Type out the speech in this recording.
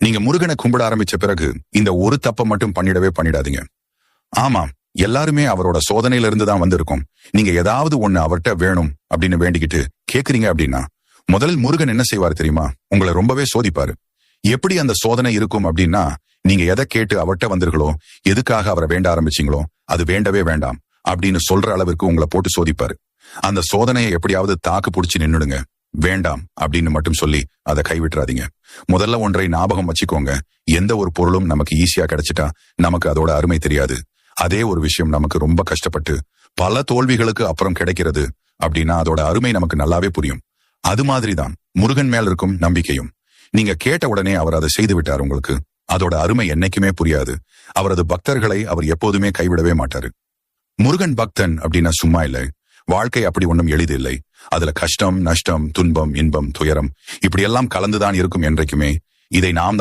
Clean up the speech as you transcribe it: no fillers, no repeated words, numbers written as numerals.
நீங்க முருகனை கும்பிட ஆரம்பிச்ச பிறகு இந்த ஒரு தப்பை மட்டும் பண்ணிடாதீங்க. ஆமாம், எல்லாருமே அவரோட சோதனையில இருந்து தான் வந்திருக்கோம். நீங்க ஏதாவது ஒண்ணு அவர்கிட்ட வேணும் அப்படின்னு வேண்டிக்கிட்டு கேக்குறீங்க அப்படின்னா முதலில் முருகன் என்ன செய்வார் தெரியுமா? உங்களை ரொம்பவே சோதிப்பாரு. எப்படி அந்த சோதனை இருக்கும் அப்படின்னா, நீங்க எதை கேட்டு அவர்கிட்ட வந்தீர்களோ, எதுக்காக அவரை வேண்ட ஆரம்பிச்சீங்களோ அது வேண்டவே வேண்டாம் அப்படின்னு சொல்ற அளவிற்கு உங்களை போட்டு சோதிப்பாரு. அந்த சோதனையை எப்படியாவது தாக்கு பிடிச்சு நின்னுடுங்க. வேண்டாம் அப்படின்னு மட்டும் சொல்லி அதை கைவிட்டுறாதீங்க. முதல்ல ஒன்றை ஞாபகம் வச்சுக்கோங்க. எந்த ஒரு பொருளும் நமக்கு ஈஸியா கிடைச்சிட்டா நமக்கு அதோட அருமை தெரியாது. அதே ஒரு விஷயம் நமக்கு ரொம்ப கஷ்டப்பட்டு பல தோல்விகளுக்கு அப்புறம் கிடைக்கிறது அப்படின்னா அதோட அருமை நமக்கு நல்லாவே புரியும். அது மாதிரிதான் முருகன் மேல் இருக்கும் நம்பிக்கையும். நீங்க கேட்ட உடனே அவர் அதை செய்து விட்டார் உங்களுக்கு. அதோட அருமை என்னைக்குமே புரியாது. அவரது பக்தர்களை அவர் எப்போதுமே கைவிடவே மாட்டாரு. முருகன் பக்தன் அப்படின்னா சும்மா இல்லை. வாழ்க்கை அப்படி ஒன்றும் எளிது இல்லை. அதுல கஷ்டம், நஷ்டம், துன்பம், இன்பம், துயரம் இப்படி எல்லாம் கலந்துதான் இருக்கும் என்றைக்குமே. இதை நாம் தான்